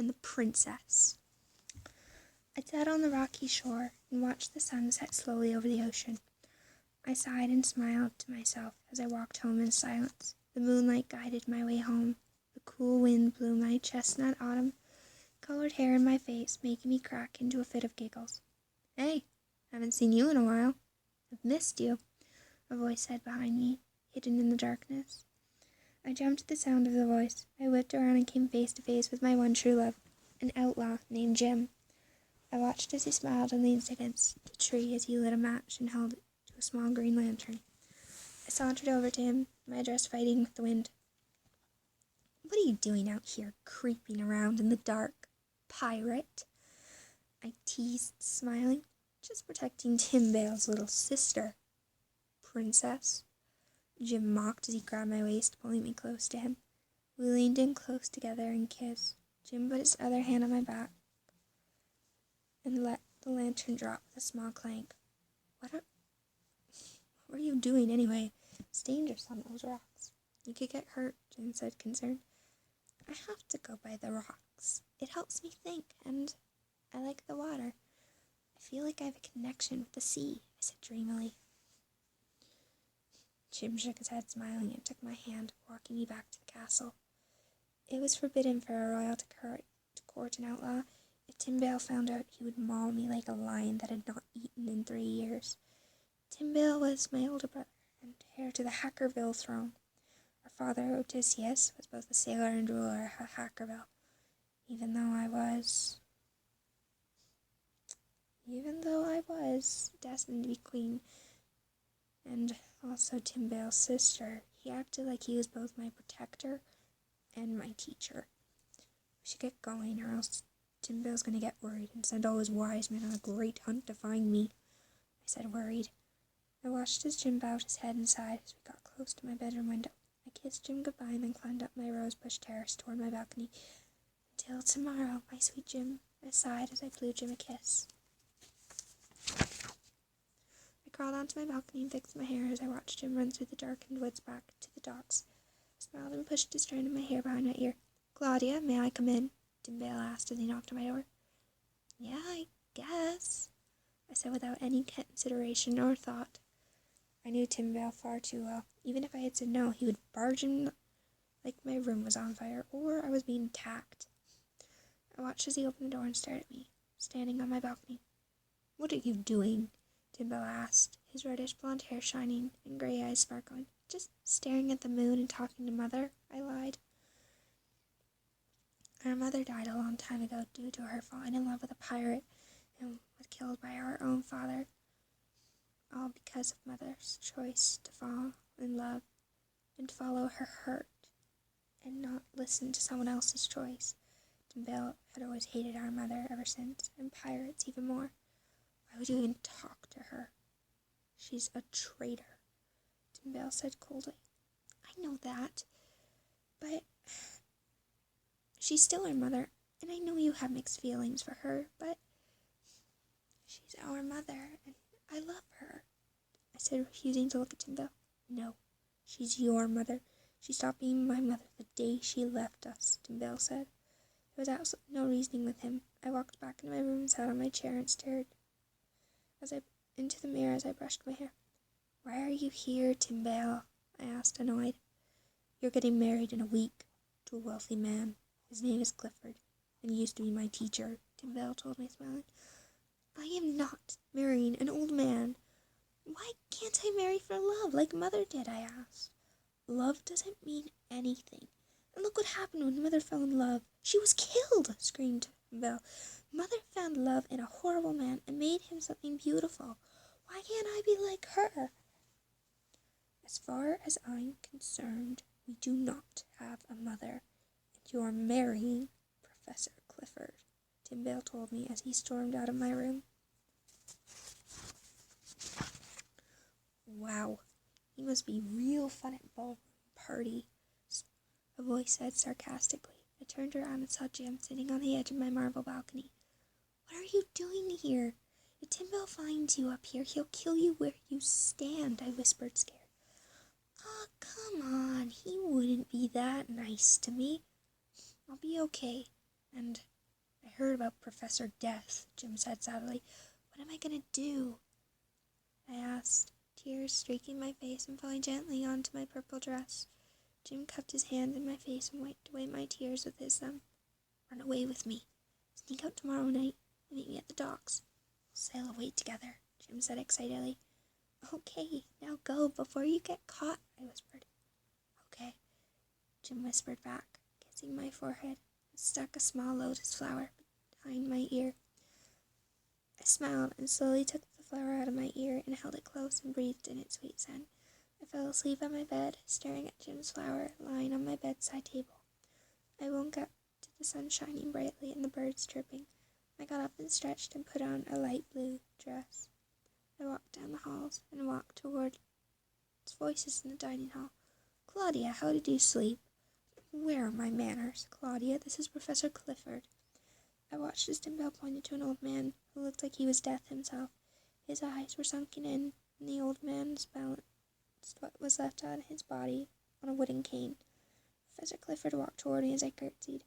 and the princess. I sat on the rocky shore and watched the sun set slowly over the ocean. I sighed and smiled to myself as I walked home in silence. The moonlight guided my way home. The cool wind blew my chestnut autumn-colored hair in my face, making me crack into a fit of giggles. "Hey, haven't seen you in a while. I've missed you," a voice said behind me, hidden in the darkness. I jumped at the sound of the voice. I whipped around and came face to face with my one true love, an outlaw named Jim. I watched as he smiled and leaned against the tree as he lit a match and held it to a small green lantern. I sauntered over to him, my dress fighting with the wind. "What are you doing out here, creeping around in the dark, pirate?" I teased, smiling. "Just protecting Timbale's little sister, princess." Jim mocked as he grabbed my waist, pulling me close to him. We leaned in close together and kissed. Jim put his other hand on my back and let the lantern drop with a small clank. What are you doing anyway? It's dangerous on those rocks. You could get hurt," Jim said, concerned. "I have to go by the rocks. It helps me think, and I like the water. I feel like I have a connection with the sea," I said dreamily. Jim shook his head, smiling, and took my hand, walking me back to the castle. It was forbidden for a royal to court an outlaw. If Timbale found out, he would maul me like a lion that had not eaten in 3 years. Timbale was my older brother, and heir to the Hackerville throne. Our father, Odysseus, was both a sailor and ruler of Hackerville, even though I was destined to be queen, and also Timbale's sister. He acted like he was both my protector and my teacher. We should get going, or else Timbale's going to get worried and send all his wise men on a great hunt to find me," I said, worried. I watched as Jim bowed his head and sighed as we got close to my bedroom window. I kissed Jim goodbye and then climbed up my rosebush terrace toward my balcony. "Until tomorrow, my sweet Jim," I sighed as I blew Jim a kiss. I crawled onto my balcony and fixed my hair as I watched Jim run through the darkened woods back to the docks. I smiled and pushed a strand of my hair behind my ear. "Claudia, may I come in?" Timbale asked as he knocked on my door. "Yeah, I guess," I said without any consideration or thought. I knew Timbale far too well. Even if I had said no, he would barge in like my room was on fire, or I was being attacked. I watched as he opened the door and stared at me, standing on my balcony. "What are you doing?" Timbale asked, his reddish blonde hair shining and gray eyes sparkling. "Just staring at the moon and talking to Mother," I lied. Our mother died a long time ago due to her falling in love with a pirate and was killed by our own father. All because of Mother's choice to fall in love and to follow her heart and not listen to someone else's choice. Timbale had always hated our mother ever since, and pirates even more. Why would you even talk to her? She's a traitor, Timbale said coldly. I know that, but she's still our mother, and I know you have mixed feelings for her, but she's our mother, and I love her, I said, refusing to look at Timbale. No, she's your mother. She stopped being my mother the day she left us, Timbale said. There was absolutely no reasoning with him. I walked back into my room and sat on my chair and stared into the mirror as I brushed my hair. Why are you here, Timbale? I asked, annoyed. You're getting married in a week to a wealthy man. His name is Clifford, and used to be my teacher, Timbale told me, smiling. I am not marrying an old man. Why can't I marry for love, like Mother did, I asked. Love doesn't mean anything. And look what happened when Mother fell in love. She was killed, screamed Timbale. Mother found love in a horrible man and made him something beautiful. Why can't I be like her? As far as I'm concerned, we do not have a mother, and you're marrying Professor Clifford, Timbale told me as he stormed out of my room. Wow, he must be real fun at ballroom parties, a voice said sarcastically. I turned around and saw Jim sitting on the edge of my marble balcony. What are you doing here? If Timbale finds you up here, he'll kill you where you stand, I whispered, scared. Oh, come on, he wouldn't be that nice to me. I'll be okay, and I heard about Professor Death, Jim said sadly. What am I going to do? I asked, tears streaking my face and falling gently onto my purple dress. Jim cupped his hand in my face and wiped away my tears with his thumb. Run away with me. Sneak out tomorrow night and meet me at the docks. We'll sail away together, Jim said excitedly. Okay, now go before you get caught, I whispered. Okay, Jim whispered back, kissing my forehead, and stuck a small lotus flower behind my ear. I smiled and slowly took the flower out of my ear and held it close and breathed in its sweet scent. I fell asleep on my bed, staring at Jim's flower lying on my bedside table. I woke up to the sun shining brightly and the birds chirping. I got up and stretched and put on a light blue dress. I walked down the halls and walked toward voices in the dining hall. Claudia, how did you sleep? Where are my manners? Claudia, this is Professor Clifford. I watched as Tim Bell pointed to an old man who looked like he was death himself. His eyes were sunken in, and the old man's balanced what was left on his body on a wooden cane. Professor Clifford walked toward me as I curtsied.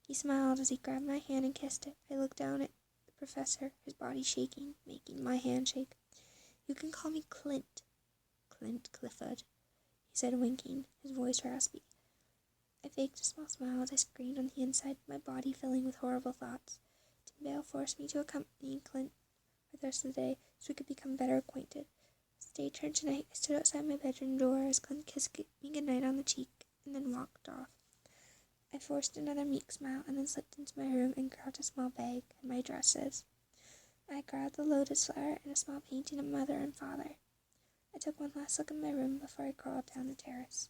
He smiled as he grabbed my hand and kissed it. I looked down at the professor, his body shaking, making my hand shake. You can call me Clint. Clint Clifford, he said, winking, his voice raspy. I faked a small smile as I screamed on the inside, my body filling with horrible thoughts. Tim Bale forced me to accompany Clint for the rest of the day so we could become better acquainted. As the day turned to night, I stood outside my bedroom door as Clint kissed me goodnight on the cheek and then walked off. I forced another meek smile and then slipped into my room and grabbed a small bag and my dresses. I grabbed the lotus flower and a small painting of Mother and Father. I took one last look at my room before I crawled down the terrace.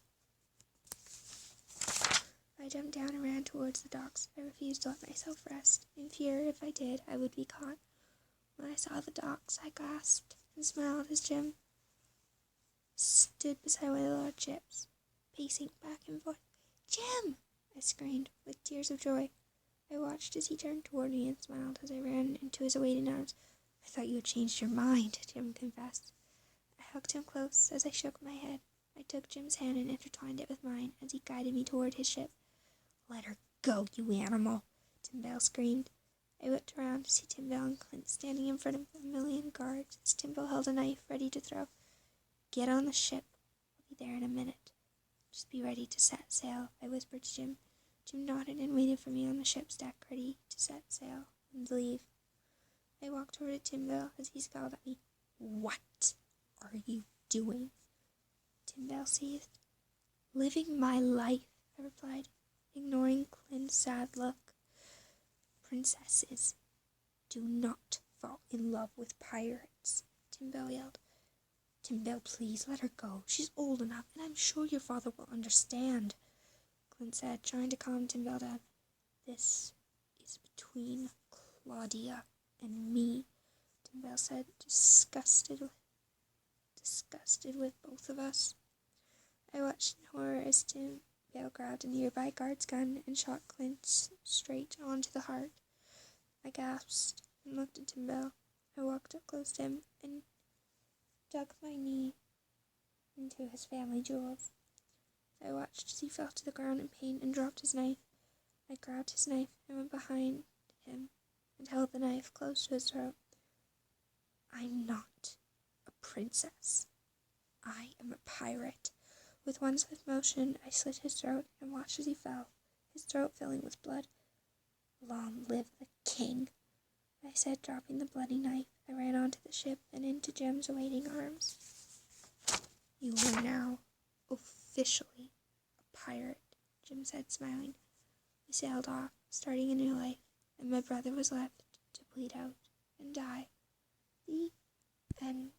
I jumped down and ran towards the docks. I refused to let myself rest, in fear if I did, I would be caught. When I saw the docks, I gasped and smiled as Jim stood beside my lordships, pacing back and forth. Jim! I screamed, with tears of joy. I watched as he turned toward me and smiled as I ran into his awaiting arms. I thought you had changed your mind, Jim confessed. I hugged him close as I shook my head. I took Jim's hand and intertwined it with mine as he guided me toward his ship. Let her go, you animal, Tim Bale screamed. I looked around to see Tim Bale and Clint standing in front of a million guards as Tim Bale held a knife ready to throw. Get on the ship. We'll be there in a minute. Just be ready to set sail, I whispered to Jim. Jim nodded and waited for me on the ship's deck, ready to set sail and leave. I walked over to Tim Bale as he scowled at me. What are you doing? Tim Bale seethed. Living my life, I replied, ignoring Clint's sad look. Princesses do not fall in love with pirates, Tim Bale yelled. Tim Bale, please, let her go. She's old enough, and I'm sure your father will understand, Clint said, trying to calm Tim Bale down. This is between Claudia and me, Tim Bale said, disgusted with both of us. I watched in horror as Tim Bale grabbed a nearby guard's gun and shot Clint straight onto the heart. I gasped and looked at Tim Bale. I walked up close to him and dug my knee into his family jewels. I watched as he fell to the ground in pain and dropped his knife. I grabbed his knife and went behind him and held the knife close to his throat. I'm not a princess. I am a pirate. With one swift motion, I slit his throat and watched as he fell, his throat filling with blood. Long live the king, I said, dropping the bloody knife. I ran onto the ship and into Jim's awaiting arms. You are now officially a pirate, Jim said, smiling. We sailed off, starting a new life, and my brother was left to bleed out and die. The end.